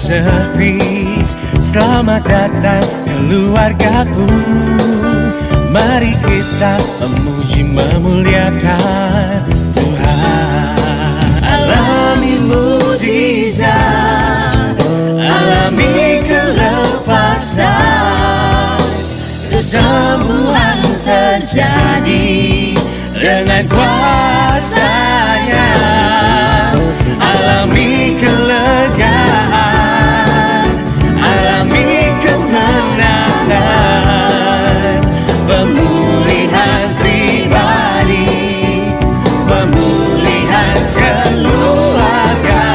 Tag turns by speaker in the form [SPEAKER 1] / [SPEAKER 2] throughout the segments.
[SPEAKER 1] servis. Selamat datang keluargaku. Mari kita memuji memuliakan Tuhan. Alami mukjizat, alami kelepasan, kesembuhan terjadi dengan kuasa-Nya. Alami kelegaan, alami kemenangan, pemulihan pribadi, pemulihan keluarga,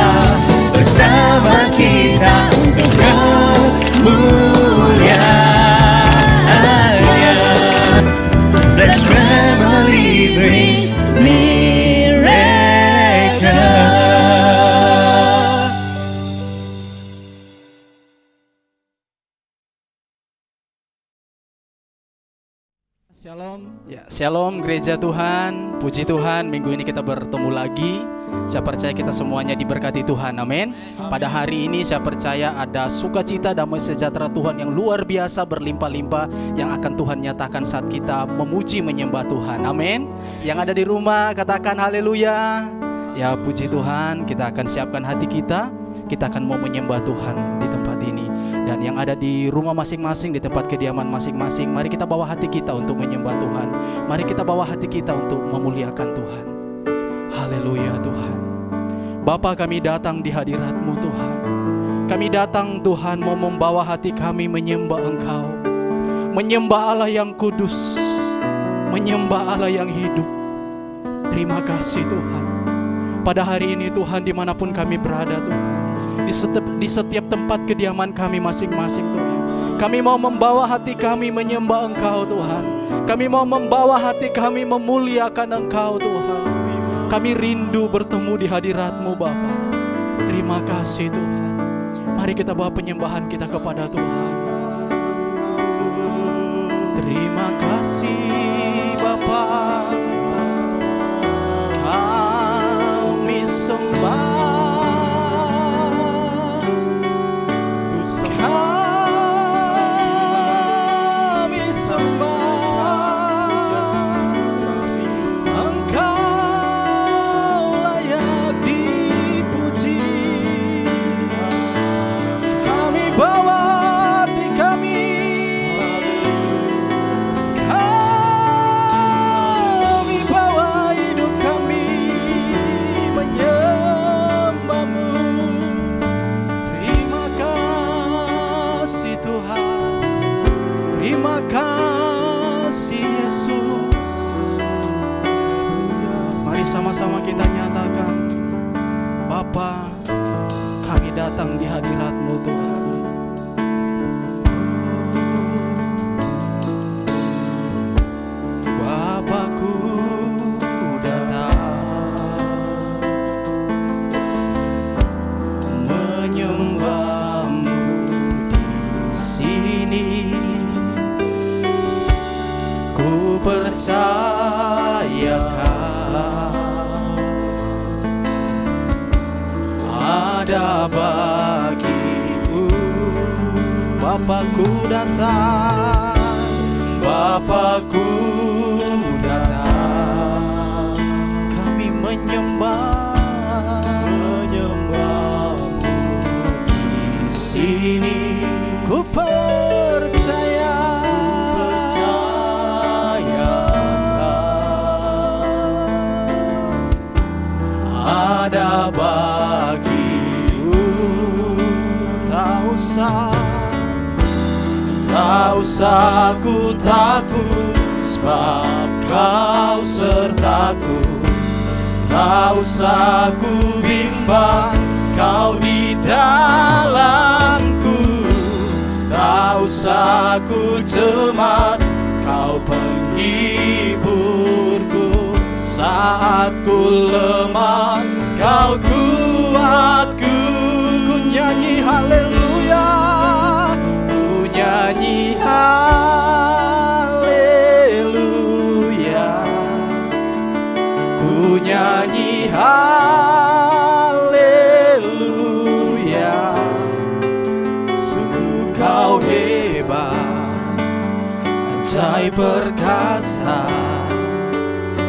[SPEAKER 1] bersama kita untuk kemuliaan-Nya. Blessed family brings miracle.
[SPEAKER 2] Shalom, ya shalom gereja Tuhan, puji Tuhan minggu ini kita bertemu lagi. Saya percaya kita semuanya diberkati Tuhan, amin. Pada hari ini saya percaya ada sukacita damai sejahtera Tuhan yang luar biasa berlimpah-limpah yang akan Tuhan nyatakan saat kita memuji menyembah Tuhan, amin. Yang ada di rumah katakan haleluya. Ya puji Tuhan, kita akan siapkan hati kita akan mau menyembah Tuhan di tempat ini. Dan yang ada di rumah masing-masing, di tempat kediaman masing-masing, mari kita bawa hati kita untuk menyembah Tuhan. Mari kita bawa hati kita untuk memuliakan Tuhan. Haleluya Tuhan. Bapa, kami datang di hadirat-Mu Tuhan. Kami datang Tuhan mau membawa hati kami menyembah Engkau. Menyembah Allah yang kudus, menyembah Allah yang hidup. Terima kasih Tuhan. Pada hari ini Tuhan, dimanapun kami berada Tuhan, di setiap tempat kediaman kami masing-masing Tuhan, kami mau membawa hati kami menyembah Engkau Tuhan. Kami mau membawa hati kami memuliakan Engkau Tuhan. Kami rindu bertemu di hadirat-Mu Bapa. Terima kasih Tuhan. Mari kita bawa penyembahan kita kepada Tuhan. Terima kasih Bapa, kami sembah. Sama-sama kita nyatakan, Bapa, kami datang di hadirat-Mu Tuhan. Bapakku datang menyembah-Mu di sini. Ku percayakan ada bagiku. Bapakku datang, Bapakku datang, kami menyembah-Mu di sini. Ku percaya ada bagiku. Tak usah ku takut, sebab Kau sertaku. Tak usah ku bimbang, Kau di dalamku. Tak usah ku cemas, Kau penghiburku. Saat ku lemah, Kau kuatku. Ku nyanyi haleluya, ku nyanyi haleluya, ku nyanyi haleluya. ajaib perkasa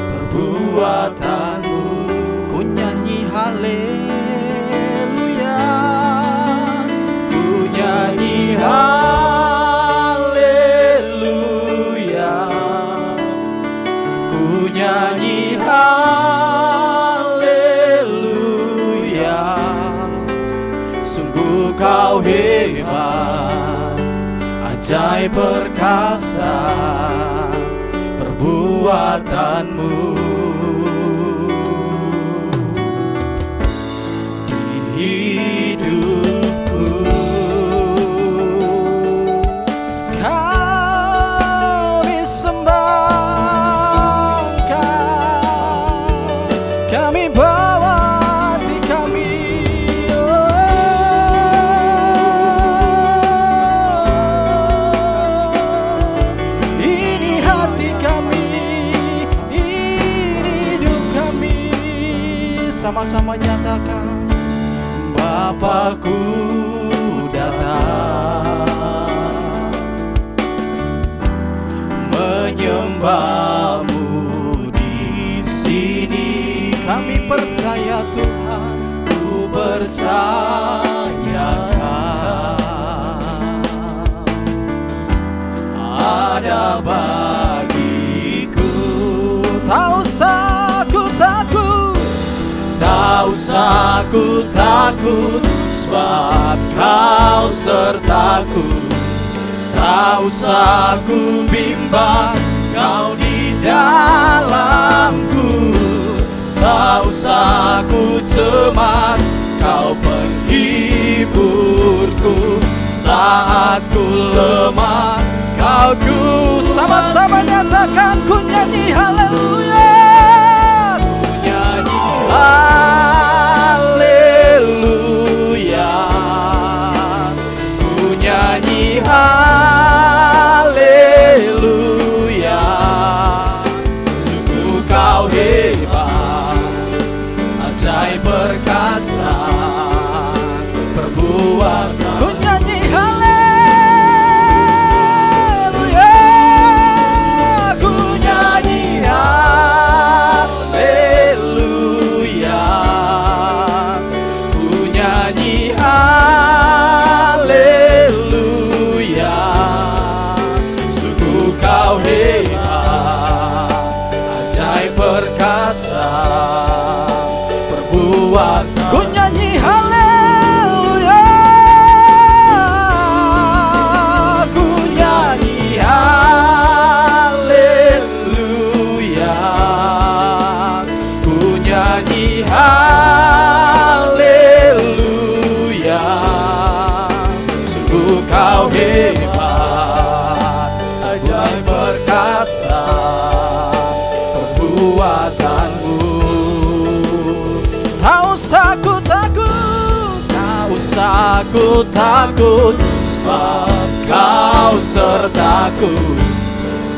[SPEAKER 2] perbuatanmu. Ku nyanyi haleluya, ku nyanyi haleluya, ku nyanyi haleluya. Sungguh kau hebat, ajaib perkasa perbuatanmu. Di hidupku kau disembahkan, kami bawa hati kami. Ini hati kami, ini hidup kami. Sama-sama nyatakan, Bapakku datang menyembahmu di sini. Kami percaya Tuhan, ku percayakan ada bagiku. Tak usah ku takut, tak usah ku takut, sebab kau sertaku. Tak usah ku bimbang, kau di dalamku. Tak usah ku cemas, kau penghiburku. Saat ku lemah, kau ku. Sama-sama nyatakan, ku nyanyi haleluya, ku nyanyi haleluya, ku nyanyi haleluya. Sungguh kau hebat, ajaib perkasa perbuatan. Ku nyanyi haleluya, ku nyanyi haleluya, ku nyanyi haleluya. Sungguh kau hebat, ajaib perkasa perbuatan. Ku nyanyi haleluya, ku nyanyi haleluya, ku nyanyi haleluya. Sungguh kau hebat, ajaib perkasa perbuatanmu. Tak usah ku takut, tak usah ku takut, sebab kau sertaku.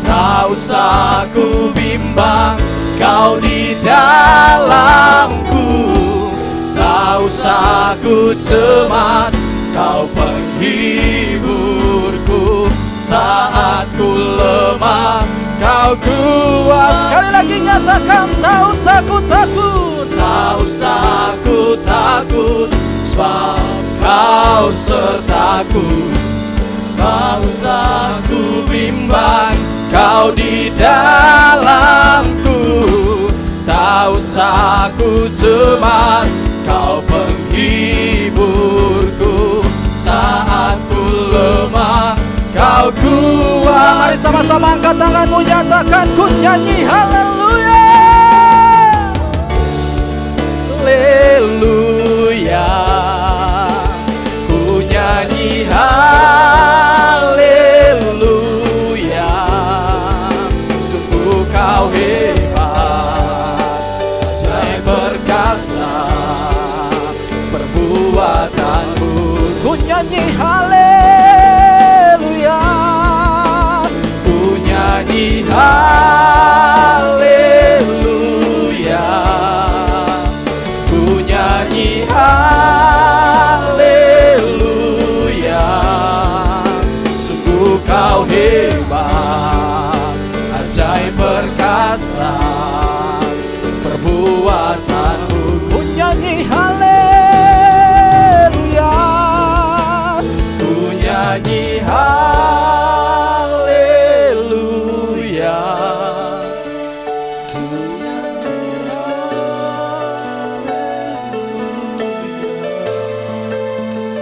[SPEAKER 2] Tak usah ku bimbang, kau di dalamku. Tak usah ku cemas, kau penghiburku. Saat ku lemah, kau kuat. Sekali lagi nyatakan, tak usah ku takut, tak usah ku takut, sebab kau sertaku. Tak usah ku bimbang, kau di dalamku. Tak usah ku cemas, kau penghiburku. Saat ku lemah, kau kuat. Mari sama-sama angkat tanganmu, nyatakan, ku nyanyi haleluya, haleluya, ku nyanyi haleluya. Sungguh kau hebat, ajaib perkasa perbuatanmu. Ku nyanyi haleluya, ku nyanyi haleluya, ku nyanyi haleluya. Sungguh kau hebat, perkasa perbuatanmu. Ku nyanyi haleluya, ku nyanyi haleluya.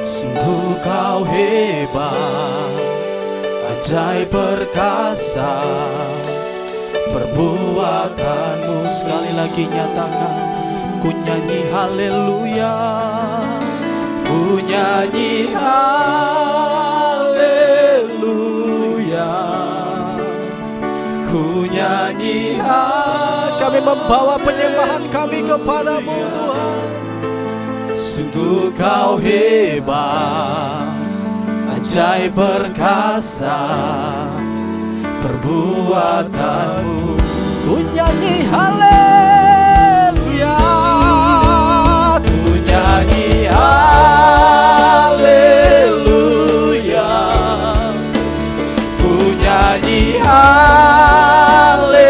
[SPEAKER 2] Sungguh kau hebat, ajaib perkasa perbuatanmu. Sekali lagi nyatakan, ku nyanyi haleluya, ku nyanyi haleluya, ku nyanyi kami membawa penyembahan kami kepadamu Tuhan. Sungguh kau hebat, ajaib perkasa perbuatanmu. Ku nyanyi haleluya, ku nyanyi haleluya, ku nyanyi haleluya.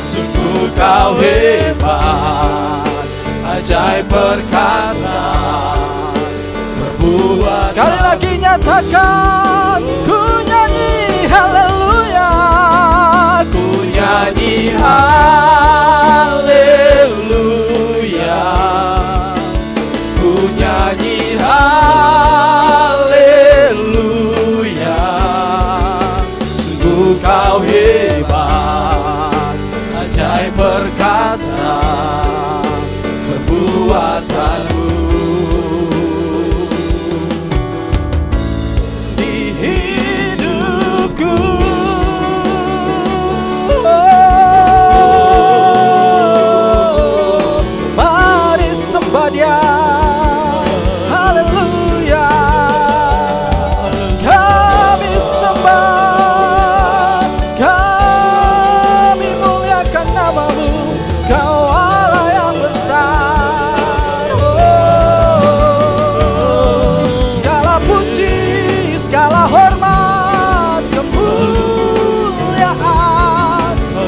[SPEAKER 2] Sungguh kau hebat, ajaib perkasa perbuatan. Sekali lagi nyatakan, ku nyanyi haleluya, ku nyanyi haleluya, ku nyanyi haleluya. Sungguh kau hebat, ajaib perkasa perbuatanmu. Sembah Dia, haleluya. Kami sembah, kami muliakan nama-Mu, Kau Allah yang besar. Segala puji, segala hormat, kemuliaan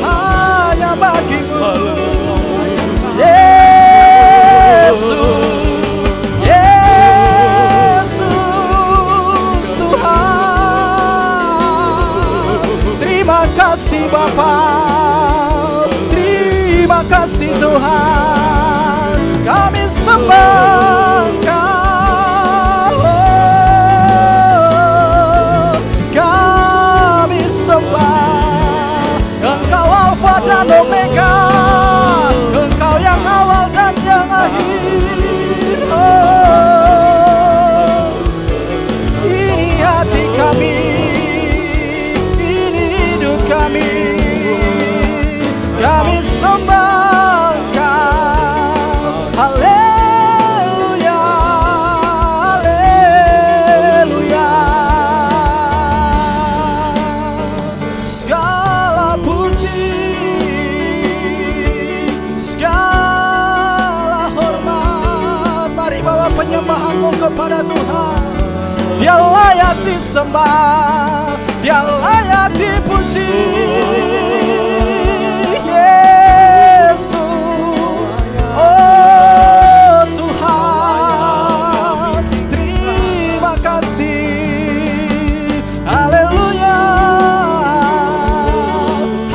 [SPEAKER 2] hanya bagi-Mu. Yesus, Yesus Tuhan. Terima kasih Bapa, terima kasih Tuhan. Kami sembah Kau, kami sembah Engkau Alfa dan Omega, Engkau yang awal dan yang akhir. Ini hati kami, ini hidup kami, kami sembah Kau. Haleluya, haleluya. Segala puji, segala hormat, mari bawa penyembahanmu kepada Tuhan. Dia layak disembah, Dia layak dipuji. Yesus, oh Tuhan, terima kasih. Haleluya,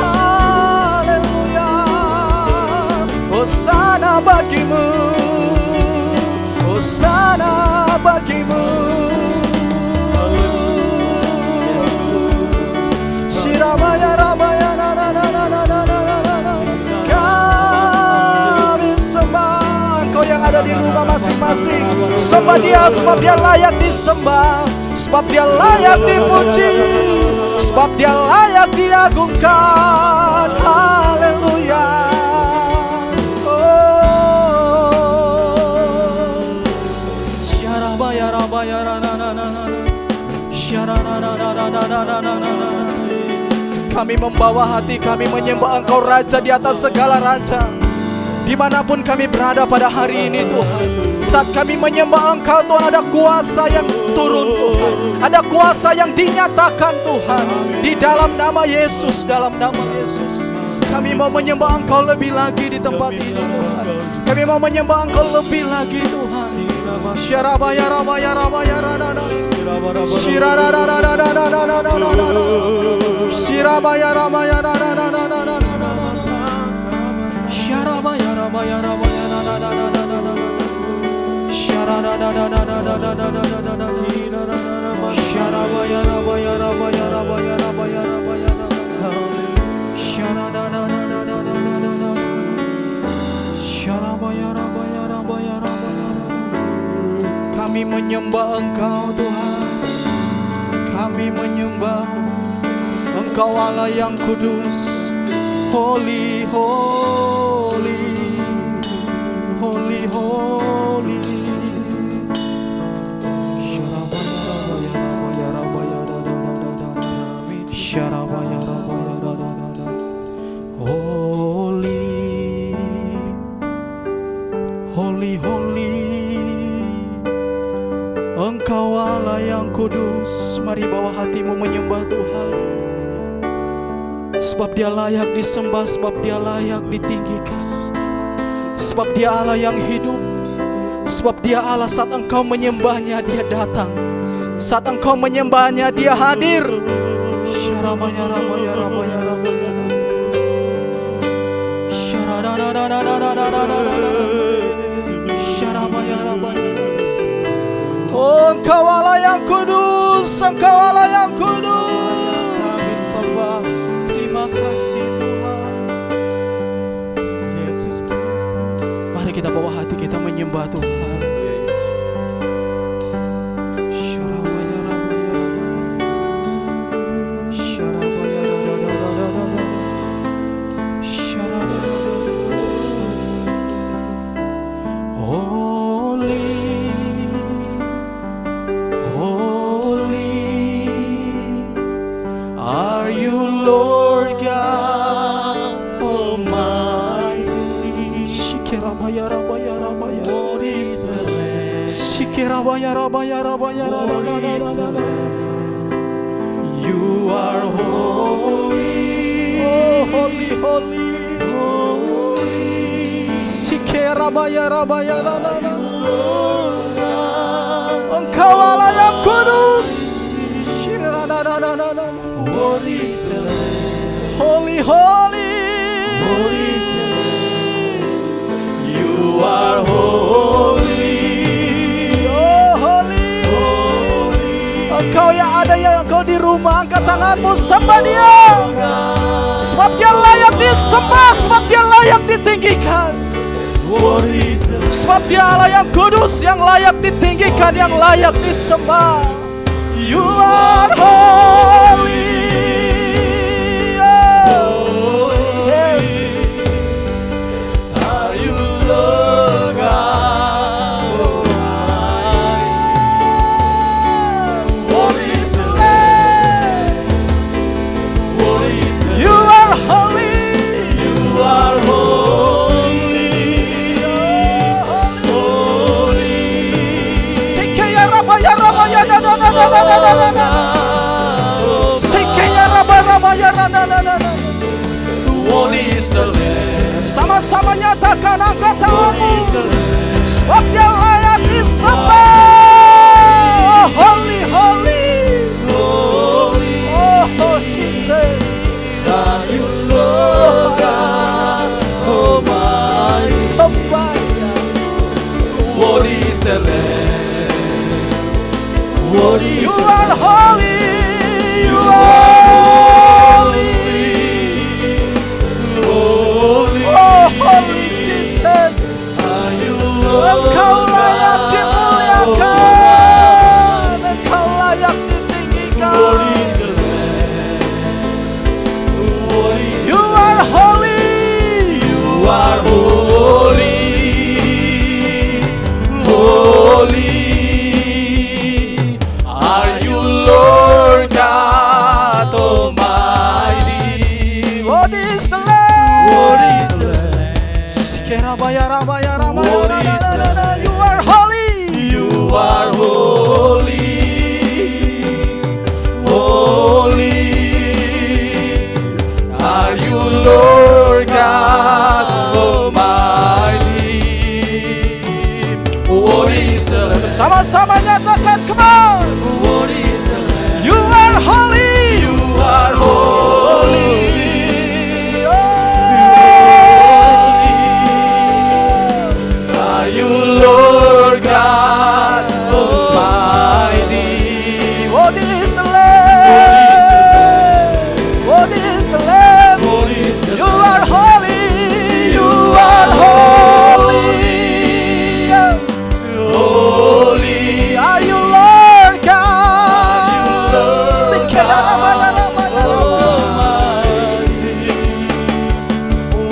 [SPEAKER 2] haleluya. Hosana bagi-Mu, hosana bagi-Mu. Shirabaya rabaya na na na na na na na na na. Kami sembah. Kau yang ada di rumah masing-masing, sembah Dia sebab Dia layak disembah, sebab Dia layak dipuji, sebab Dia layak diagungkan. Haleluya. Kami membawa hati kami menyembah Engkau Raja di atas segala raja. Dimanapun kami berada pada hari ini Tuhan, Saat kami menyembah Engkau Tuhan, ada kuasa yang turun Tuhan, ada kuasa yang dinyatakan Tuhan. Di dalam nama Yesus, dalam nama Yesus, kami mau menyembah Engkau lebih lagi di tempat ini Tuhan. Kami mau menyembah Engkau lebih lagi Tuhan. Kami menyembah Engkau Tuhan, kami menyembah Engkau Allah yang kudus. Holy, holy, holy, holy. Holy, holy, Engkau Allah yang kudus. Mari bawa hatimu menyembah Tuhan, sebab Dia layak disembah, sebab Dia layak ditinggikan, sebab Dia Allah yang hidup, sebab Dia Allah. Saat engkau menyembahnya, Dia datang. Saat engkau menyembahnya, Dia hadir. Oh, Engkau Allah yang kudus, Engkau Allah yang kudus. Terima kasih Tuhan. Yesus Kristus. Mari kita bawa hati kita menyembah Tuhan. You are holy, oh holy, holy, holy. Engkau Allah yang kudus. Holy, holy, you are holy. Engkau yang ada, yang engkau di rumah, angkat tanganmu, sembah Dia. Sebab Dia layak disembah, sebab Dia layak ditinggikan. Sebab Dia Allah yang kudus, yang layak ditinggikan, yang layak disembah. You are holy. Oh, yes. Are you Lord God? Sama-sama nyatakan, angkat tanganmu, sebab Dia layak disembah. Oh holy, holy, holy, oh Jesus, are you Lord God Almighty? Sembah Dia. What is the Lamb? What is you are holy, you are holy Jesus. Engkau layak dimuliakan, Engkau layak ditinggikan. You are holy, you are holy, holy. Are you Lord? Sama-sama nyatakan, come on.
[SPEAKER 1] What is the Lamb?
[SPEAKER 2] You are holy.
[SPEAKER 1] You are holy. Are you Lord God Almighty?
[SPEAKER 2] What is the Lamb? What is the Lamb?
[SPEAKER 1] What is the
[SPEAKER 2] You are holy. You are holy.
[SPEAKER 1] holy?
[SPEAKER 2] Are you Lord God?
[SPEAKER 1] Lord Almighty?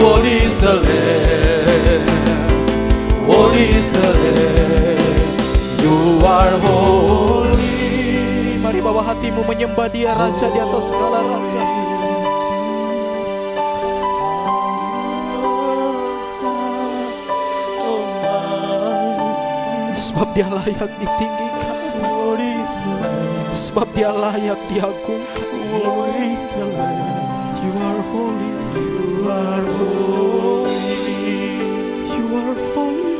[SPEAKER 1] What is the Lamb? What is the Lamb? You are holy.
[SPEAKER 2] Mari bawa hatimu menyembah Dia, Raja di atas segala raja. Sebab Dia layak ditinggikan,
[SPEAKER 1] What is the Lamb?
[SPEAKER 2] sebab Dia layak diagungkan.
[SPEAKER 1] What is the Lamb?
[SPEAKER 2] You are holy.
[SPEAKER 1] You are holy.
[SPEAKER 2] You are holy.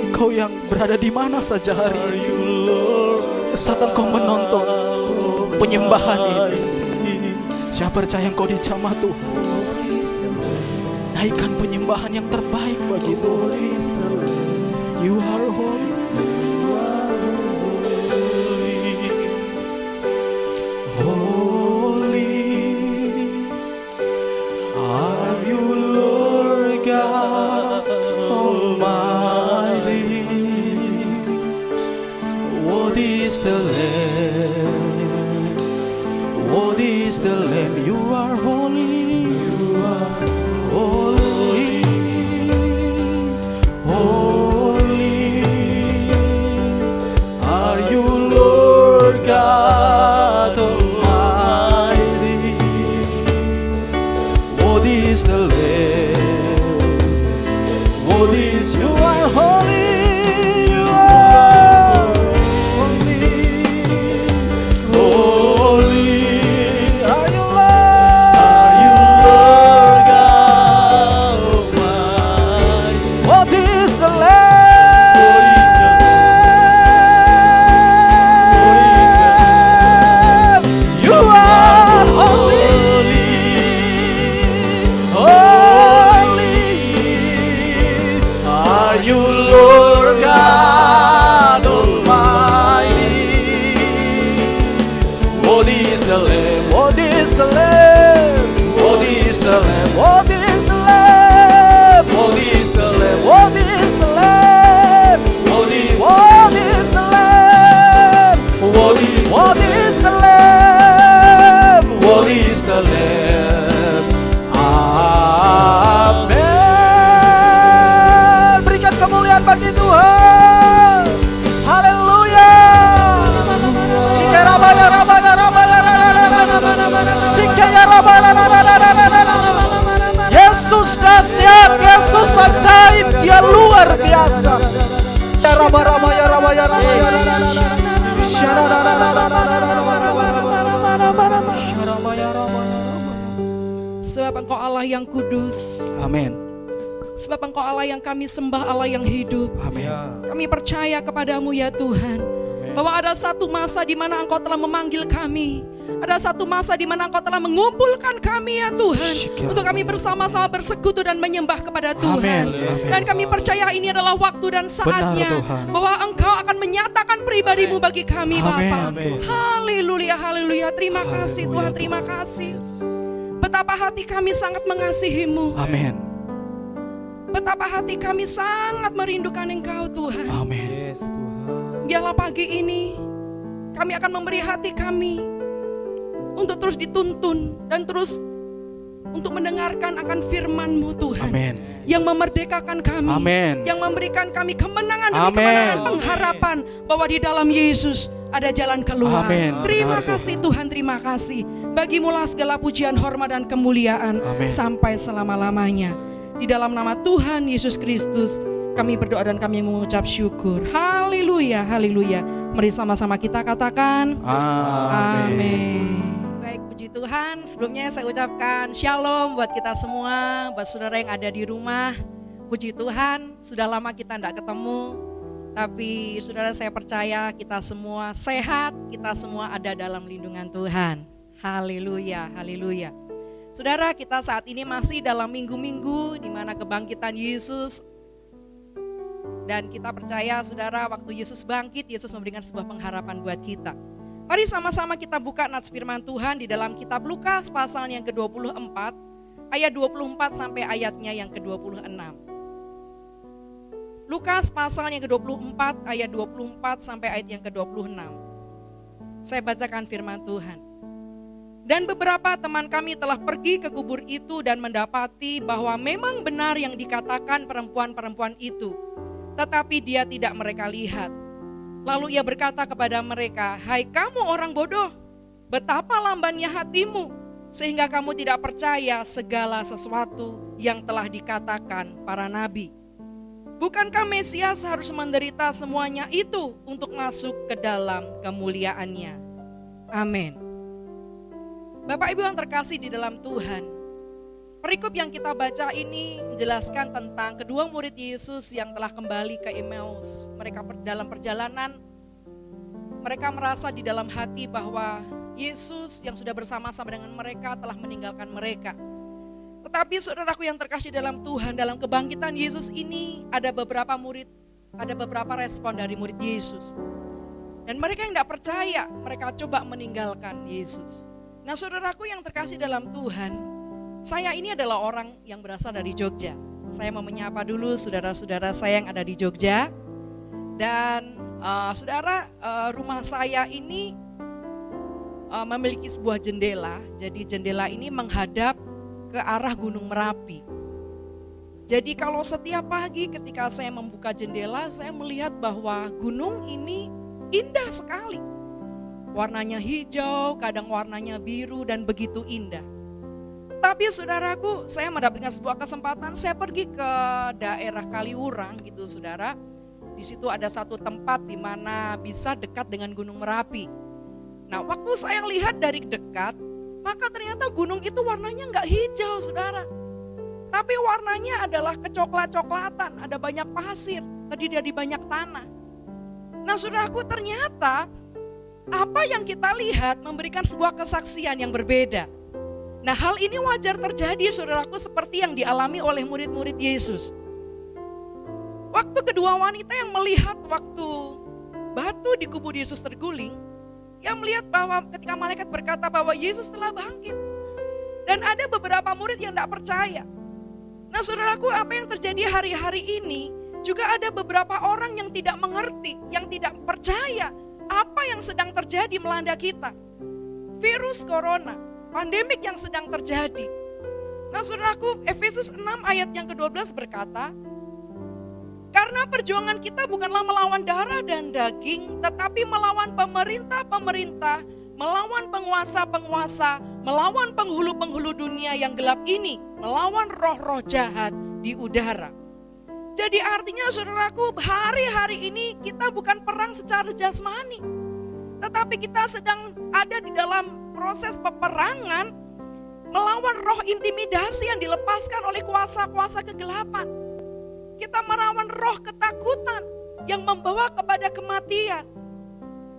[SPEAKER 2] Engkau yang berada di mana saja hari
[SPEAKER 1] Are
[SPEAKER 2] ini,
[SPEAKER 1] you Lord?
[SPEAKER 2] saat engkau menonton penyembahan ini, saya percaya engkau dijamah Tuhan. Naikkan penyembahan yang terbaik bagi Tuhan. You are holy. Holy are you, Lord God Almighty. What is the Lamb? What is the Lamb? You are holy. You are holy. Holy are you, Lord God Almighty. What is the Lamb? What is you are holy. You are holy. Holy are you, Lord?
[SPEAKER 1] Are you Lord God Almighty?
[SPEAKER 2] What is the Lamb? You are holy. Holy are you, Lord God Almighty. What is the Lamb? What is the Lamb? What is the Lamb? What is the Lamb?
[SPEAKER 1] What is the Lamb?
[SPEAKER 2] What is the Lamb?
[SPEAKER 1] What is
[SPEAKER 2] What is the Lamb?
[SPEAKER 1] what is
[SPEAKER 2] What is the Lamb?
[SPEAKER 1] what is the Lamb?
[SPEAKER 2] Amin. Berikan kemuliaan bagi Tuhan. Haleluya. Sikerabaya rabaya rabaya Sikerabaya Yesus dahsyat, Yesus ajaib, Dia luar biasa. Ya rabaya rabaya rabaya
[SPEAKER 3] Sebab Engkau Allah yang kudus,
[SPEAKER 2] Amin.
[SPEAKER 3] sebab Engkau Allah yang kami sembah, Allah yang hidup.
[SPEAKER 2] Amin.
[SPEAKER 3] Kami percaya kepadamu ya Tuhan, bahwa ada satu masa di mana Engkau telah memanggil kami. Ada satu masa di mana Engkau telah mengumpulkan kami ya Tuhan, untuk kami bersama-sama bersekutu dan menyembah kepada Tuhan.
[SPEAKER 2] Amin.
[SPEAKER 3] Dan kami percaya ini adalah waktu dan saatnya,
[SPEAKER 2] Tuhan.
[SPEAKER 3] bahwa Engkau akan menyatakan pribadi-Mu bagi kami Bapa.
[SPEAKER 2] Amin.
[SPEAKER 3] Haleluya, haleluya. Terima kasih Tuhan, terima kasih. Betapa hati kami sangat mengasihi-Mu.
[SPEAKER 2] Amin.
[SPEAKER 3] Betapa hati kami sangat merindukan Engkau Tuhan.
[SPEAKER 2] Amin.
[SPEAKER 3] Biarlah pagi ini kami akan memberi hati kami untuk terus dituntun dan terus untuk mendengarkan akan firman-Mu Tuhan.
[SPEAKER 2] Amin.
[SPEAKER 3] Yang memerdekakan kami.
[SPEAKER 2] Amin.
[SPEAKER 3] Yang memberikan kami kemenangan demi
[SPEAKER 2] Amin.
[SPEAKER 3] kemenangan, pengharapan bahwa di dalam Yesus ada jalan keluar.
[SPEAKER 2] Amin.
[SPEAKER 3] Terima
[SPEAKER 2] Benar,
[SPEAKER 3] kasih Tuhan, terima kasih. Bagimulah segala pujian, hormat dan kemuliaan
[SPEAKER 2] Amin.
[SPEAKER 3] sampai selama-lamanya. Di dalam nama Tuhan Yesus Kristus kami berdoa dan kami mengucap syukur. Haleluya, haleluya. Mari sama-sama kita katakan Amin. Baik, puji Tuhan. Sebelumnya saya ucapkan shalom buat kita semua, buat saudara yang ada di rumah. Puji Tuhan, sudah lama kita tidak ketemu. Tapi saudara, saya percaya kita semua sehat, kita semua ada dalam lindungan Tuhan. Haleluya, haleluya. Saudara, kita saat ini masih dalam minggu-minggu di mana kebangkitan Yesus. Dan kita percaya saudara, waktu Yesus bangkit, Yesus memberikan sebuah pengharapan buat kita. Mari sama-sama kita buka nats firman Tuhan di dalam kitab Lukas pasal yang ke-24, ayat 24 sampai ayatnya yang ke-26. Lukas pasal yang ke-24, ayat 24 sampai ayat yang ke-26. Saya bacakan firman Tuhan. Dan beberapa teman kami telah pergi ke kubur itu dan mendapati bahwa memang benar yang dikatakan perempuan-perempuan itu. Tetapi dia tidak mereka lihat. Lalu ia berkata kepada mereka, "Hai kamu orang bodoh, betapa lambannya hatimu, sehingga kamu tidak percaya segala sesuatu yang telah dikatakan para nabi. Bukankah Mesias harus menderita semuanya itu untuk masuk ke dalam kemuliaannya?" Amin. Bapak Ibu yang terkasih di dalam Tuhan, perikop yang kita baca ini menjelaskan tentang kedua murid Yesus yang telah kembali ke Emmaus. Mereka dalam perjalanan, mereka merasa di dalam hati bahwa Yesus yang sudah bersama-sama dengan mereka telah meninggalkan mereka. Tetapi saudaraku yang terkasih dalam Tuhan, dalam kebangkitan Yesus ini ada beberapa respon dari murid Yesus. Dan mereka yang tidak percaya, mereka coba meninggalkan Yesus. Nah saudaraku yang terkasih dalam Tuhan, saya ini adalah orang yang berasal dari Jogja. Saya mau menyapa dulu saudara-saudara saya yang ada di Jogja. Dan rumah saya ini memiliki sebuah jendela. Jadi jendela ini menghadap ke arah Gunung Merapi. Jadi kalau setiap pagi ketika saya membuka jendela, saya melihat bahwa gunung ini indah sekali. Warnanya hijau, kadang warnanya biru dan begitu indah. Tapi saudaraku, saya mendapatkan sebuah kesempatan, saya pergi ke daerah Kaliurang gitu saudara. Di situ ada satu tempat di mana bisa dekat dengan Gunung Merapi. Nah waktu saya lihat dari dekat, maka ternyata gunung itu warnanya nggak hijau saudara. Tapi warnanya adalah kecoklat-coklatan, ada banyak pasir, terdiri dari banyak tanah. Nah saudaraku, ternyata apa yang kita lihat memberikan sebuah kesaksian yang berbeda. Nah hal ini wajar terjadi saudaraku seperti yang dialami oleh murid-murid Yesus. Waktu kedua wanita yang melihat waktu batu di kubur Yesus terguling, yang melihat bahwa ketika malaikat berkata bahwa Yesus telah bangkit. Dan ada beberapa murid yang tidak percaya. Nah saudaraku, apa yang terjadi hari-hari ini juga ada beberapa orang yang tidak mengerti, yang tidak percaya apa yang sedang terjadi melanda kita. Virus corona, pandemik yang sedang terjadi. Nah saudaraku, Efesus 6 ayat yang ke-12 berkata, "Karena perjuangan kita bukanlah melawan darah dan daging, tetapi melawan pemerintah-pemerintah, melawan penguasa-penguasa, melawan penghulu-penghulu dunia yang gelap ini, melawan roh-roh jahat di udara." Jadi artinya saudaraku, hari-hari ini kita bukan perang secara jasmani, tetapi kita sedang ada di dalam proses peperangan melawan roh intimidasi yang dilepaskan oleh kuasa-kuasa kegelapan. Kita melawan roh ketakutan yang membawa kepada kematian.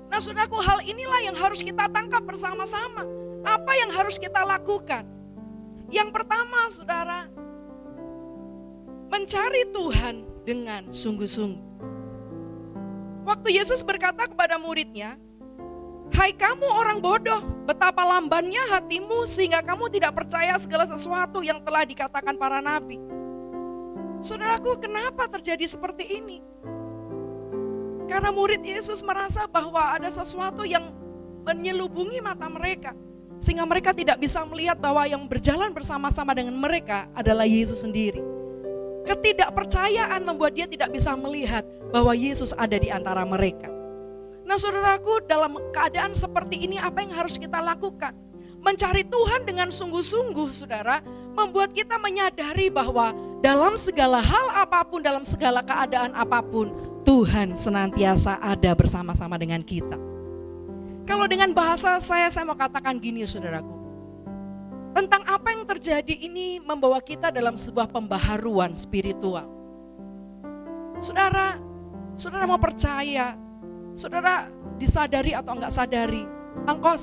[SPEAKER 3] Nah saudaraku, hal inilah yang harus kita tangkap bersama-sama. Apa yang harus kita lakukan? Yang pertama saudara, mencari Tuhan dengan sungguh-sungguh. Waktu Yesus berkata kepada muridnya, "Hai kamu orang bodoh, betapa lambannya hatimu sehingga kamu tidak percaya segala sesuatu yang telah dikatakan para nabi." Saudaraku, kenapa terjadi seperti ini? Karena murid Yesus merasa bahwa ada sesuatu yang menyelubungi mata mereka, sehingga mereka tidak bisa melihat bahwa yang berjalan bersama-sama dengan mereka adalah Yesus sendiri. Ketidakpercayaan membuat dia tidak bisa melihat bahwa Yesus ada di antara mereka. Nah saudaraku, dalam keadaan seperti ini apa yang harus kita lakukan? Mencari Tuhan dengan sungguh-sungguh saudara, membuat kita menyadari bahwa dalam segala hal apapun, dalam segala keadaan apapun, Tuhan senantiasa ada bersama-sama dengan kita. Kalau dengan bahasa saya mau katakan gini saudaraku. Tentang apa yang terjadi ini membawa kita dalam sebuah pembaharuan spiritual. Saudara mau percaya, saudara disadari atau enggak sadari, engkau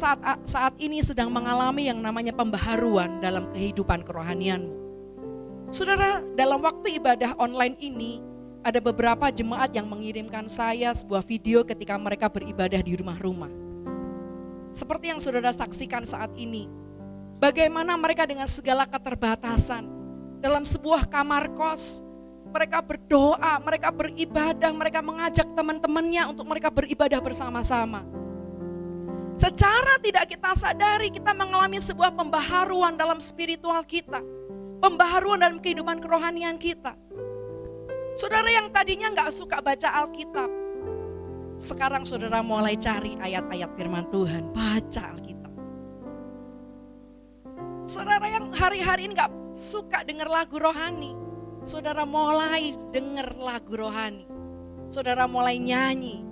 [SPEAKER 3] saat ini sedang mengalami yang namanya pembaharuan dalam kehidupan kerohanianmu. Saudara, dalam waktu ibadah online ini, ada beberapa jemaat yang mengirimkan saya sebuah video ketika mereka beribadah di rumah-rumah. Seperti yang saudara saksikan saat ini, bagaimana mereka dengan segala keterbatasan, dalam sebuah kamar kos, mereka berdoa, mereka beribadah, mereka mengajak teman-temannya untuk mereka beribadah bersama-sama. Secara tidak kita sadari, kita mengalami sebuah pembaharuan dalam spiritual kita, pembaharuan dalam kehidupan kerohanian kita. Saudara yang tadinya gak suka baca Alkitab, sekarang saudara mulai cari ayat-ayat firman Tuhan, baca Alkitab. Saudara yang hari-hari ini gak suka dengar lagu rohani, saudara mulai dengar lagu rohani, saudara mulai nyanyi.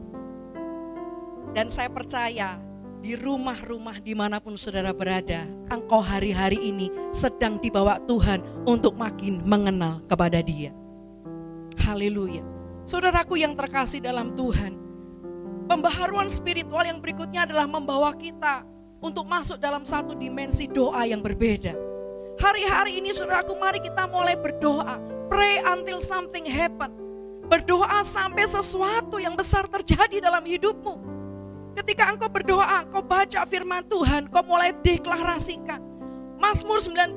[SPEAKER 3] Dan saya percaya di rumah-rumah dimanapun saudara berada, engkau hari-hari ini sedang dibawa Tuhan untuk makin mengenal kepada Dia. Haleluya. Saudaraku yang terkasih dalam Tuhan, pembaharuan spiritual yang berikutnya adalah membawa kita untuk masuk dalam satu dimensi doa yang berbeda. Hari-hari ini saudaraku, mari kita mulai berdoa. Pray until something happen. Berdoa sampai sesuatu yang besar terjadi dalam hidupmu. Ketika engkau berdoa, engkau baca firman Tuhan, engkau mulai deklarasikan. Mazmur 91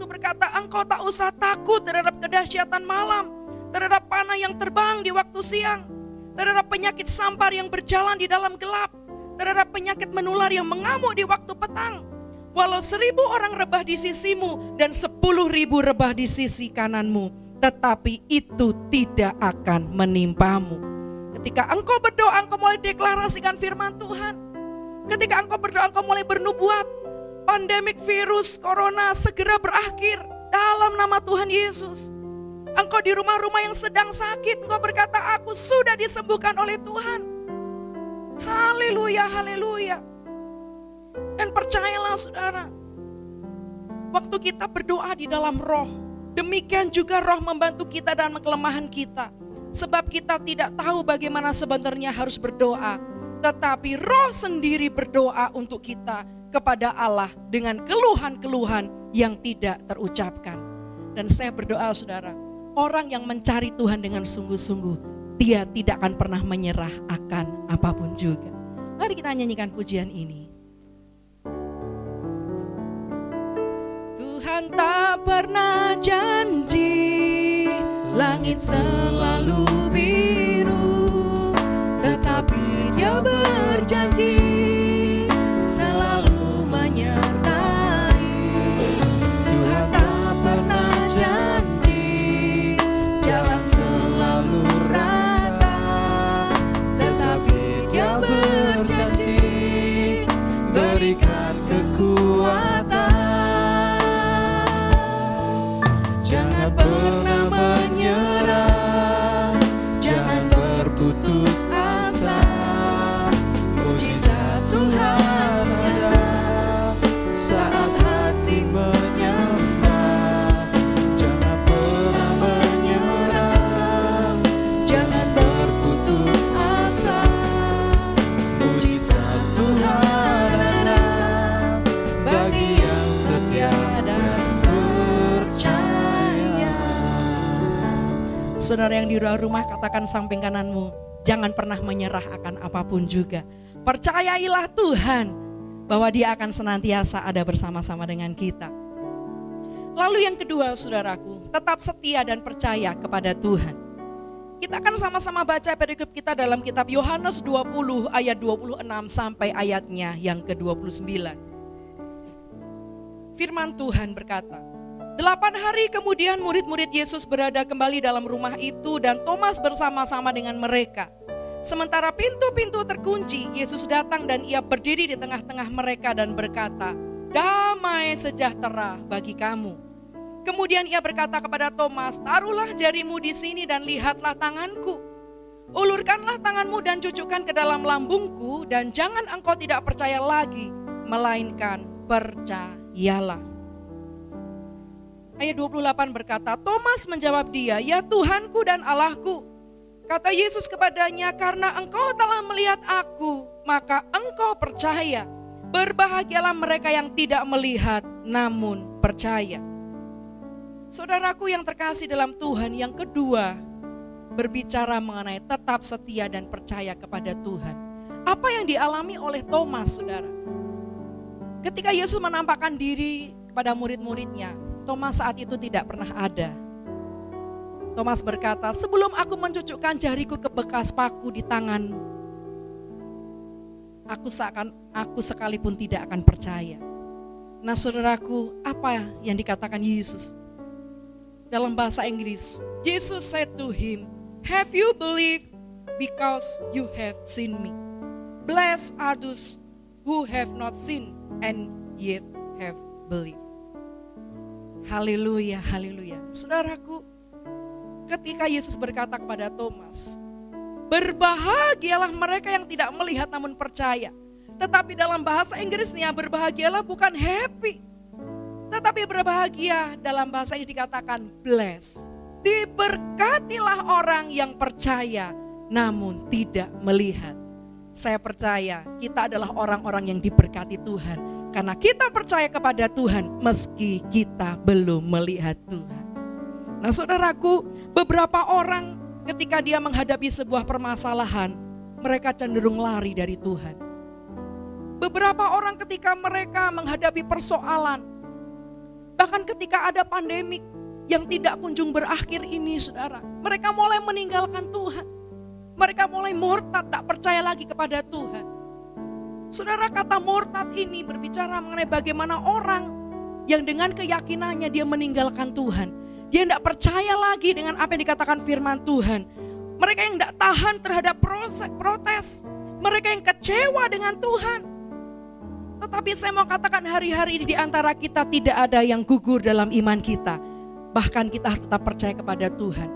[SPEAKER 3] berkata, engkau tak usah takut terhadap kedahsyatan malam, terhadap panah yang terbang di waktu siang, terhadap penyakit sampar yang berjalan di dalam gelap, terhadap penyakit menular yang mengamuk di waktu petang. Walau 1.000 orang rebah di sisimu dan 10.000 rebah di sisi kananmu, tetapi itu tidak akan menimpamu. Ketika engkau berdoa, engkau mulai deklarasikan firman Tuhan. Ketika engkau berdoa, engkau mulai bernubuat. Pandemik virus corona segera berakhir dalam nama Tuhan Yesus. Engkau di rumah-rumah yang sedang sakit, engkau berkata, aku sudah disembuhkan oleh Tuhan. Haleluya, haleluya. Dan percayalah saudara, waktu kita berdoa di dalam roh, demikian juga roh membantu kita dalam kelemahan kita. Sebab kita tidak tahu bagaimana sebenarnya harus berdoa, tetapi roh sendiri berdoa untuk kita kepada Allah dengan keluhan-keluhan yang tidak terucapkan. Dan saya berdoa saudara, orang yang mencari Tuhan dengan sungguh-sungguh, dia tidak akan pernah menyerah akan apapun juga. Mari kita nyanyikan pujian ini. Tuhan tak pernah janji langit selalu biru, tetapi Dia berjanji selalu menyertai. Tuhan tak pernah janji jalan selalu rata, tetapi Dia berjanji berikan kekuatan. Jangan pernah menyerah, jangan berputus asa. Mujizat Tuhan ada saat hati menyembah. Jangan pernah menyerah, jangan berputus asa. Mujizat Tuhan ada bagi yang setia dan percaya. Saudara yang di luar rumah, katakan samping kananmu, jangan pernah menyerah akan apapun juga. Percayailah Tuhan bahwa Dia akan senantiasa ada bersama-sama dengan kita. Lalu yang kedua saudaraku, tetap setia dan percaya kepada Tuhan. Kita akan sama-sama baca perikop kita dalam kitab Yohanes 20 ayat 26 sampai ayatnya yang ke-29. Firman Tuhan berkata, 8 hari kemudian murid-murid Yesus berada kembali dalam rumah itu dan Thomas bersama-sama dengan mereka. Sementara pintu-pintu terkunci, Yesus datang dan Ia berdiri di tengah-tengah mereka dan berkata, damai sejahtera bagi kamu. Kemudian Ia berkata kepada Thomas, taruhlah jarimu di sini dan lihatlah tanganku. Ulurkanlah tanganmu dan cucukkan ke dalam lambungku, dan jangan engkau tidak percaya lagi, melainkan percayalah. Ayat 28 berkata, Thomas menjawab Dia, ya Tuhanku dan Allahku. Kata Yesus kepadanya, karena engkau telah melihat aku, maka engkau percaya. Berbahagialah mereka yang tidak melihat, namun percaya. Saudaraku yang terkasih dalam Tuhan, yang kedua, berbicara mengenai tetap setia dan percaya kepada Tuhan. Apa yang dialami oleh Thomas, saudara? Ketika Yesus menampakkan diri kepada murid-muridnya, Thomas saat itu tidak pernah ada. Thomas berkata, sebelum aku mencucukkan jariku ke bekas paku di tangan, aku sekalipun tidak akan percaya. Nah saudaraku, apa yang dikatakan Yesus? Dalam bahasa Inggris, Jesus said to him, have you believed because you have seen me? Blessed are those who have not seen and yet have believed. Haleluya, haleluya. Saudaraku, ketika Yesus berkata kepada Thomas, berbahagialah mereka yang tidak melihat namun percaya. Tetapi dalam bahasa Inggrisnya berbahagialah bukan happy, tetapi berbahagia dalam bahasa Inggris dikatakan blessed. Diberkatilah orang yang percaya namun tidak melihat. Saya percaya kita adalah orang-orang yang diberkati Tuhan, karena kita percaya kepada Tuhan meski kita belum melihat Tuhan. Nah saudaraku, beberapa orang ketika dia menghadapi sebuah permasalahan, mereka cenderung lari dari Tuhan. Beberapa orang ketika mereka menghadapi persoalan, bahkan ketika ada pandemik yang tidak kunjung berakhir ini, saudara, mereka mulai meninggalkan Tuhan. Mereka mulai murtad, tak percaya lagi kepada Tuhan. Saudara, kata murtad ini berbicara mengenai bagaimana orang yang dengan keyakinannya dia meninggalkan Tuhan. Dia tidak percaya lagi dengan apa yang dikatakan firman Tuhan. Mereka yang tidak tahan terhadap protes. Mereka yang kecewa dengan Tuhan. Tetapi saya mau katakan hari-hari ini di antara kita tidak ada yang gugur dalam iman kita. Bahkan kita harus tetap percaya kepada Tuhan.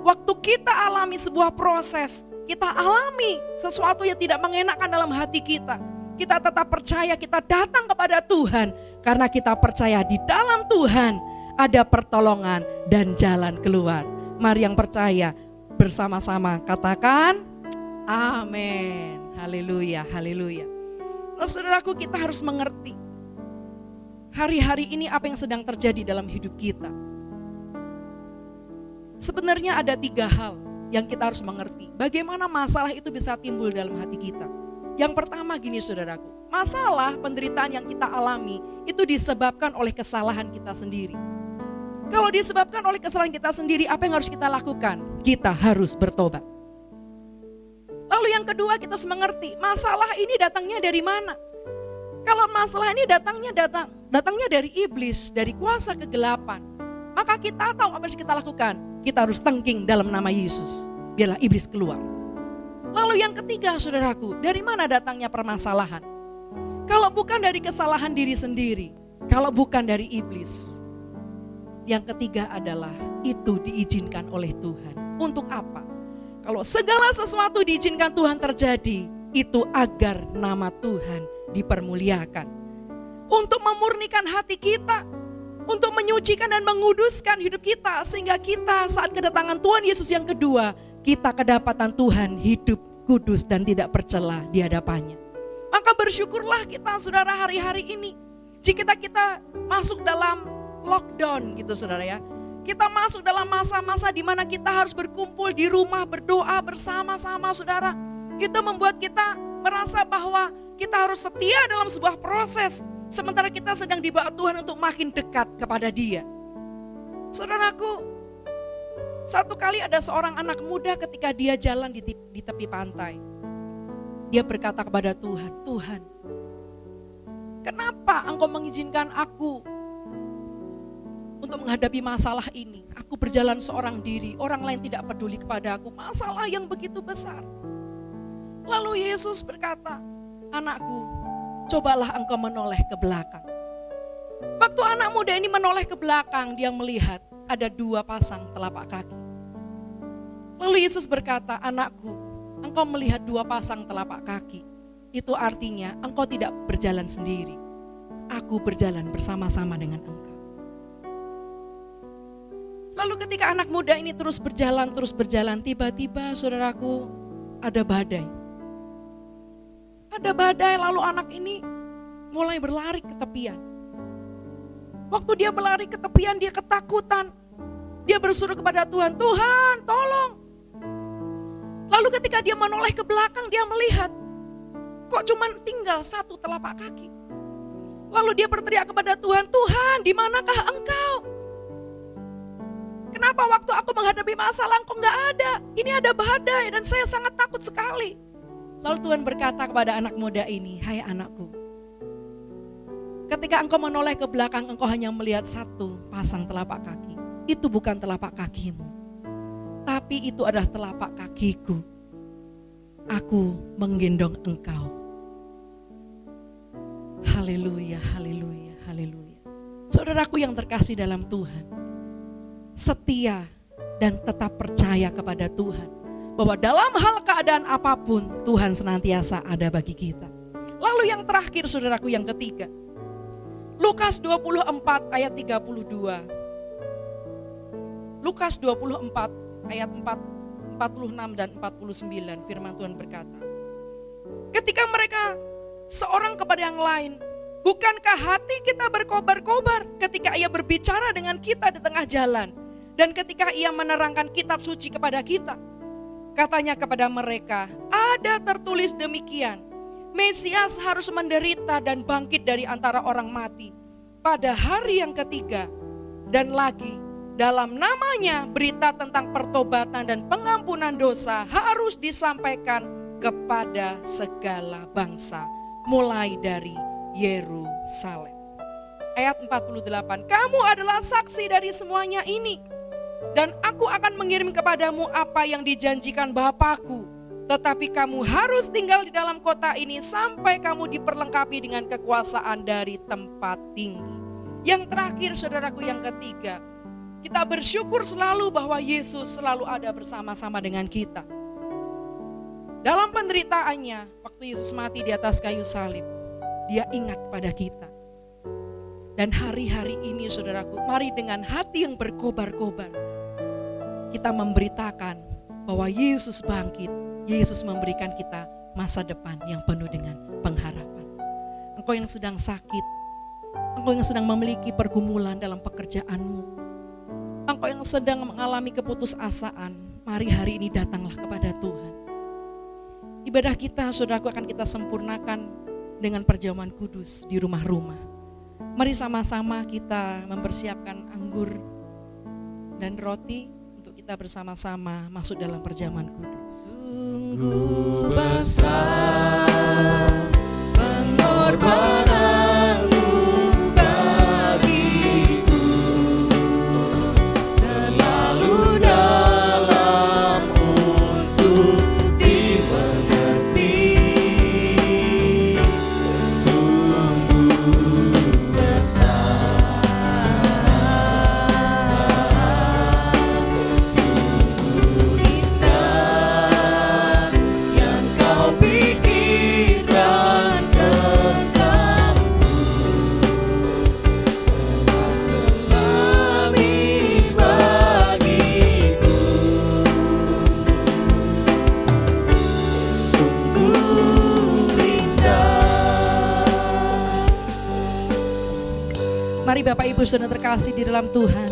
[SPEAKER 3] Waktu kita alami sebuah proses, kita alami sesuatu yang tidak mengenakan dalam hati kita, kita tetap percaya, kita datang kepada Tuhan. Karena kita percaya di dalam Tuhan ada pertolongan dan jalan keluar. Mari yang percaya bersama-sama katakan amin. Haleluya, haleluya. Nah, saudaraku, kita harus mengerti hari-hari ini apa yang sedang terjadi dalam hidup kita. Sebenarnya ada 3 hal yang kita harus mengerti. Bagaimana masalah itu bisa timbul dalam hati kita. Yang pertama gini saudaraku, masalah penderitaan yang kita alami itu disebabkan oleh kesalahan kita sendiri. Kalau disebabkan oleh kesalahan kita sendiri, apa yang harus kita lakukan? Kita harus bertobat. Lalu yang kedua, kita harus mengerti masalah ini datangnya dari mana. Kalau masalah ini datangnya dari iblis, dari kuasa kegelapan, maka kita tahu apa yang harus kita lakukan. Kita harus tengking dalam nama Yesus, biarlah iblis keluar. Lalu yang ketiga saudaraku, dari mana datangnya permasalahan? Kalau bukan dari kesalahan diri sendiri, kalau bukan dari iblis. Yang ketiga adalah itu diizinkan oleh Tuhan. Untuk apa? Kalau segala sesuatu diizinkan Tuhan terjadi, itu agar nama Tuhan dipermuliakan. Untuk memurnikan hati kita, untuk menyucikan dan menguduskan hidup kita, sehingga kita saat kedatangan Tuhan Yesus yang kedua, kita kedapatan Tuhan hidup kudus dan tidak bercela di hadapannya. Maka bersyukurlah kita saudara hari-hari ini. Jika kita masuk dalam lockdown gitu saudara ya. Kita masuk dalam masa-masa di mana kita harus berkumpul di rumah, berdoa bersama-sama saudara. Itu membuat kita merasa bahwa kita harus setia dalam sebuah proses. Sementara kita sedang dibawa Tuhan untuk makin dekat kepada Dia. Saudaraku, satu kali ada seorang anak muda ketika dia jalan di tepi pantai. Dia berkata kepada Tuhan, Tuhan, kenapa Engkau mengizinkan aku untuk menghadapi masalah ini? Aku berjalan seorang diri, orang lain tidak peduli kepada aku. Masalah yang begitu besar. Lalu Yesus berkata, anakku, cobalah engkau menoleh ke belakang. Waktu anak muda ini menoleh ke belakang, dia melihat ada 2 pasang telapak kaki. Lalu Yesus berkata, anakku, engkau melihat 2 pasang telapak kaki. Itu artinya engkau tidak berjalan sendiri. Aku berjalan bersama-sama dengan engkau. Lalu ketika anak muda ini terus berjalan, tiba-tiba saudaraku ada badai. Ada badai, lalu anak ini mulai berlari ke tepian. Waktu dia berlari ke tepian, dia ketakutan. Dia berseru kepada Tuhan, Tuhan tolong. Lalu ketika dia menoleh ke belakang, dia melihat, kok cuma tinggal satu telapak kaki. Lalu dia berteriak kepada Tuhan, Tuhan di manakah Engkau? Kenapa waktu aku menghadapi masalah Engkau nggak ada? Ini ada badai dan saya sangat takut sekali. Lalu Tuhan berkata kepada anak muda ini, hai anakku, ketika engkau menoleh ke belakang, engkau hanya melihat satu pasang telapak kaki. Itu bukan telapak kakimu, tapi itu adalah telapak kakiku. Aku menggendong engkau. Haleluya, haleluya, haleluya. Saudaraku yang terkasih dalam Tuhan, setia dan tetap percaya kepada Tuhan, bahwa dalam hal keadaan apapun Tuhan senantiasa ada bagi kita. Lalu yang terakhir saudaraku yang ketiga, Lukas 24 ayat 32. Lukas 24 ayat 46 dan 49 firman Tuhan berkata, ketika mereka seorang kepada yang lain, bukankah hati kita berkobar-kobar ketika ia berbicara dengan kita di tengah jalan dan ketika ia menerangkan kitab suci kepada kita? Katanya kepada mereka, ada tertulis demikian, Mesias harus menderita dan bangkit dari antara orang mati pada hari yang ketiga. Dan lagi, dalam namanya berita tentang pertobatan dan pengampunan dosa harus disampaikan kepada segala bangsa, mulai dari Yerusalem. Ayat 48, kamu adalah saksi dari semuanya ini. Dan aku akan mengirim kepadamu apa yang dijanjikan Bapakku. Tetapi kamu harus tinggal di dalam kota ini sampai kamu diperlengkapi dengan kekuasaan dari tempat tinggi. Yang terakhir saudaraku yang ketiga, kita bersyukur selalu bahwa Yesus selalu ada bersama-sama dengan kita. Dalam penderitaannya, waktu Yesus mati di atas kayu salib, dia ingat pada kita. Dan hari-hari ini saudaraku, mari dengan hati yang berkobar-kobar, kita memberitakan bahwa Yesus bangkit. Yesus memberikan kita masa depan yang penuh dengan pengharapan. Engkau yang sedang sakit, engkau yang sedang memiliki pergumulan dalam pekerjaanmu, engkau yang sedang mengalami keputusasaan, mari hari ini datanglah kepada Tuhan. Ibadah kita saudaraku akan kita sempurnakan dengan perjamuan kudus di rumah-rumah. Mari sama-sama kita mempersiapkan anggur dan roti, kita bersama-sama masuk dalam perjamuan kudus.
[SPEAKER 1] Sungguh besar pengorbananmu bagiku, terlalu dalam untuk dimengerti. Sungguh besar
[SPEAKER 3] Mari Bapak Ibu Saudara terkasih di dalam Tuhan,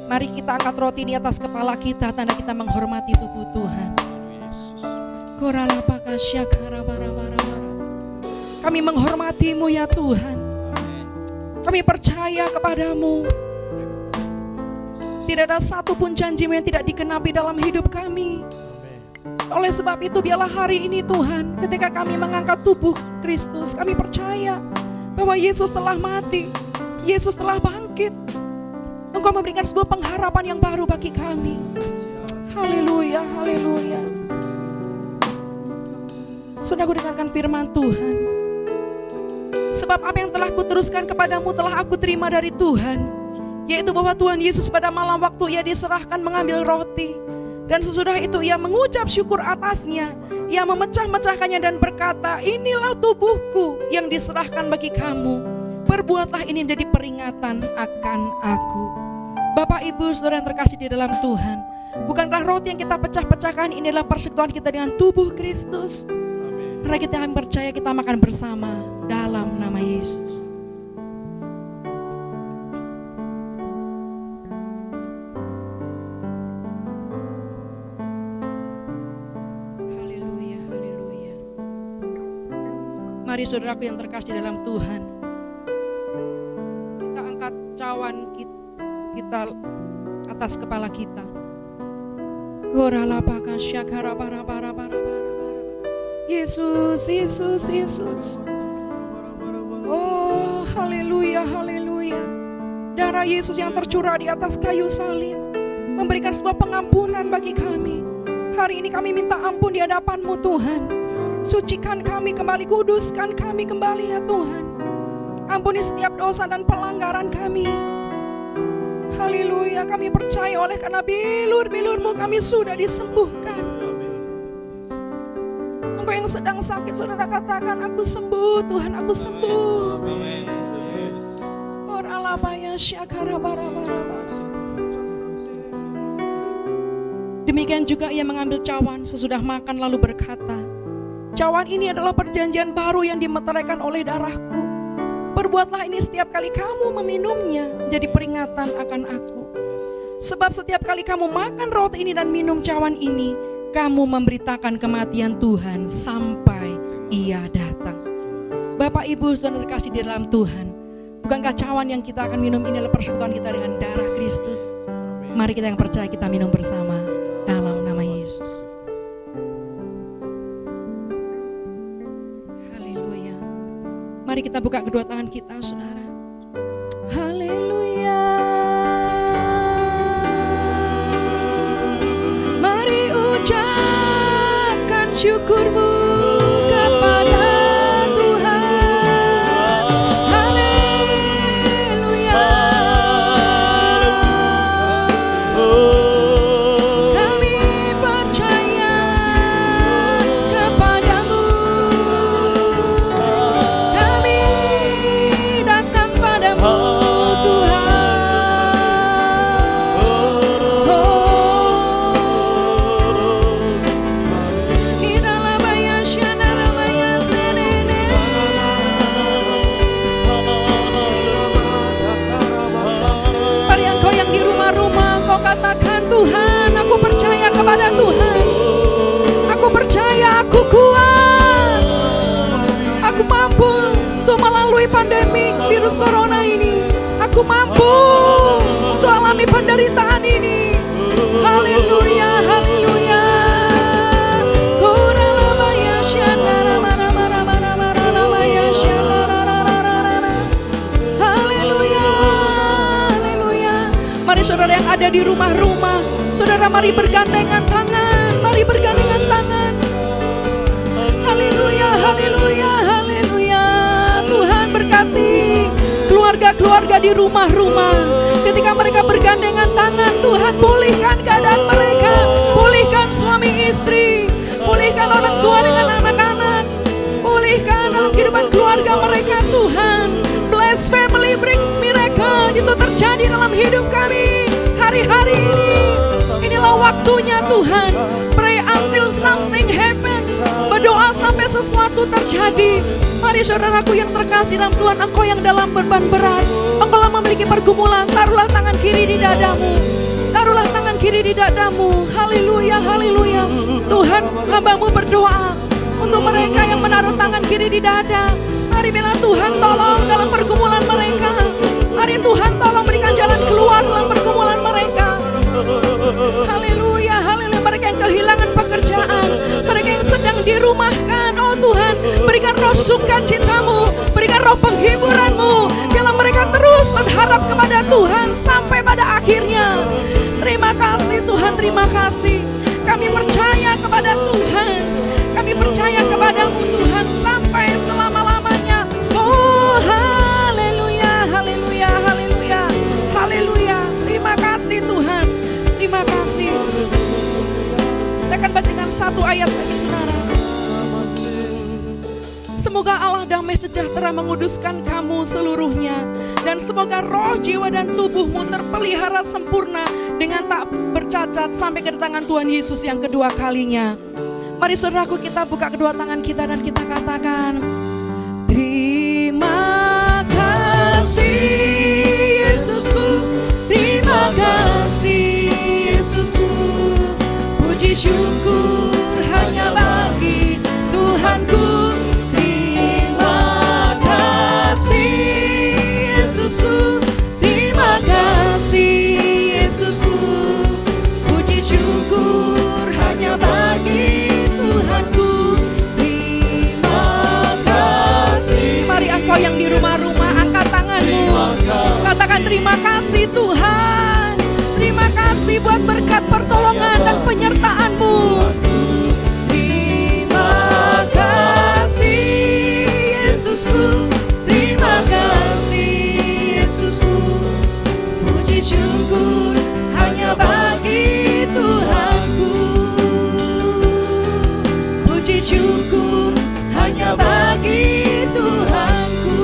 [SPEAKER 3] mari kita angkat roti di atas kepala kita, tanda kita menghormati tubuh Tuhan. Kami menghormati-Mu ya Tuhan. Kami percaya kepadamu. Tidak ada satupun janji-Mu yang tidak digenapi dalam hidup kami. Oleh sebab itu biarlah hari ini Tuhan, ketika kami mengangkat tubuh Kristus, kami percaya bahwa Yesus telah mati, Yesus telah bangkit. Engkau memberikan sebuah pengharapan yang baru bagi kami. Haleluya, haleluya. Saudara, dengarkan firman Tuhan. Sebab apa yang telah kuteruskan kepadamu telah aku terima dari Tuhan, yaitu bahwa Tuhan Yesus pada malam waktu ia diserahkan mengambil roti, dan sesudah itu ia mengucap syukur atasnya, ia memecah-mecahkannya dan berkata, inilah tubuhku yang diserahkan bagi kamu, perbuatlah ini menjadi peringatan akan aku. Bapak Ibu Saudara yang terkasih di dalam Tuhan, bukankah roti yang kita pecah-pecahkan ini adalah persekutuan kita dengan tubuh Kristus? Karena kita yang percaya kita makan bersama dalam nama Yesus. Haleluya, haleluya. Mari saudaraku yang terkasih di dalam Tuhan, kita angkat cawan kita atas kepala kita. Yesus, Yesus, Yesus. Oh, haleluya, haleluya. Darah Yesus yang tercurah di atas kayu salib memberikan sebuah pengampunan bagi kami. Hari ini kami minta ampun di hadapan-Mu Tuhan. Sucikan kami kembali, kuduskan kami kembali ya Tuhan. Ampuni setiap dosa dan pelanggaran kami. Haleluya, kami percaya oleh karena bilur-bilur-Mu kami sudah disembuhkan. Engkau yang sedang sakit, saudara katakan, aku sembuh Tuhan, aku sembuh. Demikian juga ia mengambil cawan sesudah makan lalu berkata, cawan ini adalah perjanjian baru yang dimeteraikan oleh darahku. Perbuatlah ini setiap kali kamu meminumnya, jadi peringatan akan aku. Sebab setiap kali kamu makan roti ini dan minum cawan ini, kamu memberitakan kematian Tuhan sampai ia datang. Bapak Ibu Saudara terkasih di dalam Tuhan, bukankah cawan yang kita akan minum ini adalah persekutuan kita dengan darah Kristus? Mari kita yang percaya kita minum bersama dalam nama Yesus. Mari kita buka kedua tangan kita, saudara. Haleluya. Mari ucapkan syukur-Mu kepada Tuhan. Haleluya. Kami percaya kepada-Mu. Katakan, Tuhan, aku percaya kepada Tuhan. Aku percaya aku kuat. Aku mampu untuk melalui pandemi virus corona ini. Aku mampu untuk alami penderitaan ini. Haleluya, haleluya. Mari saudara yang ada di rumah-rumah, saudara mari bergandengan tangan, mari bergandengan tangan. Haleluya, haleluya, haleluya. Tuhan berkati keluarga-keluarga di rumah-rumah. Ketika mereka bergandengan tangan, Tuhan pulihkan keadaan mereka, pulihkan suami istri, pulihkan orang tua dengan anak-anak, pulihkan dalam kehidupan keluarga mereka. Tuhan, bless family brings miracle. Itu terjadi dalam hidup kami hari-hari ini. Inilah waktunya Tuhan. Pray until something happen. Berdoa sampai sesuatu terjadi. Mari saudaraku yang terkasih dalam Tuhan, engkau yang dalam beban berat, engkau yang memiliki pergumulan, taruhlah tangan kiri di dadamu. Taruhlah tangan kiri di dadamu. Haleluya, haleluya. Tuhan, hamba-Mu berdoa untuk mereka yang menaruh tangan kiri di dada. Mari bilang, Tuhan tolong dalam pergumulan mereka. Mari Tuhan tolong berikan jalan keluar dalam pergumulan mereka. Haleluya, haleluya. Mereka yang kehilangan pekerjaan, mereka yang sedang dirumahkan, oh Tuhan, berikan roh sukacita-Mu, berikan roh penghiburan-Mu. Biarlah mereka terus berharap kepada Tuhan sampai pada akhirnya. Terima kasih Tuhan, terima kasih. Kami percaya kepada Tuhan, kami percaya kepada-Mu Tuhan sampai selama-lamanya. Oh haleluya, haleluya, haleluya, haleluya. Terima kasih Tuhan, terima kasih. Saya akan bacakan satu ayat bagi saudara. Semoga Allah damai sejahtera menguduskan kamu seluruhnya. Dan semoga roh, jiwa, dan tubuhmu terpelihara sempurna dengan tak bercacat sampai kedatangan Tuhan Yesus yang kedua kalinya. Mari saudaraku, kita buka kedua tangan kita dan kita katakan, terima kasih Yesusku, terima kasih Yesusku. Puji syukur hanya bagi Tuhanku. Terima kasih Yesusku, terima kasih Yesusku. Puji syukur hanya bagi Tuhanku. Terima kasih. Mari engkau yang di rumah-rumah angkat tanganmu, katakan terima kasih Tuhan. Terima kasih buat berkat pertolongan dan penyertaan-Mu. Terima kasih Yesusku, terima kasih Yesusku. Puji syukur hanya bagi Tuhanku. Puji syukur hanya bagi Tuhanku.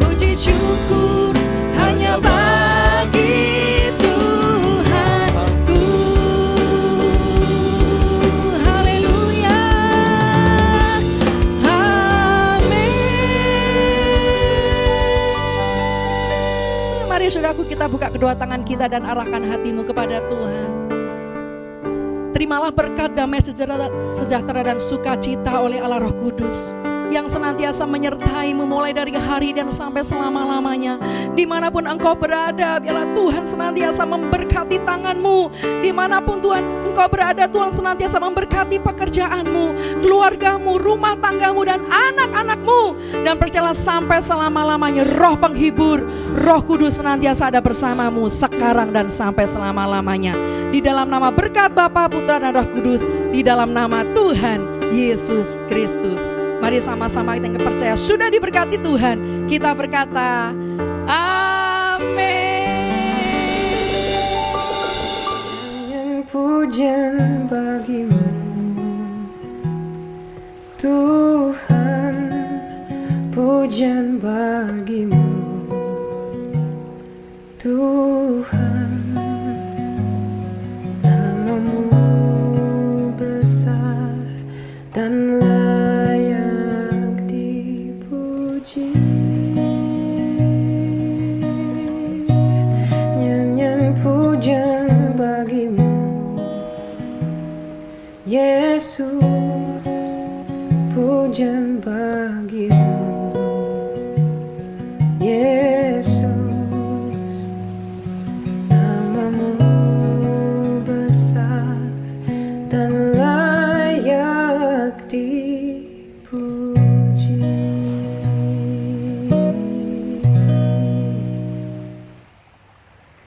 [SPEAKER 3] Puji syukur hanya bagi Tuhanku. Haleluya. Amin. Mari saudaraku, kita buka kedua tangan kita dan arahkan hatimu kepada Tuhan. Terimalah berkat, damai sejahtera dan sukacita oleh Allah Roh Kudus yang senantiasa menyertai-mu mulai dari hari dan sampai selama-lamanya. Dimanapun engkau berada, biarlah Tuhan senantiasa memberkati tanganmu. Dimanapun Tuhan engkau berada, Tuhan senantiasa memberkati pekerjaanmu, keluargamu, rumah tanggamu, dan anak-anakmu. Dan percayalah sampai selama-lamanya Roh Penghibur, Roh Kudus senantiasa ada bersamamu sekarang dan sampai selama-lamanya. Di dalam nama berkat Bapa, Putra, dan Roh Kudus, di dalam nama Tuhan Yesus Kristus. Mari sama-sama kita yang percaya sudah diberkati Tuhan, kita berkata amin.
[SPEAKER 4] Pujian bagimu Tuhan, pujian bagimu Tuhan. Namamu besar dan layak dipuji. Nyanyian pujian bagimu Yesus, pujian bagimu.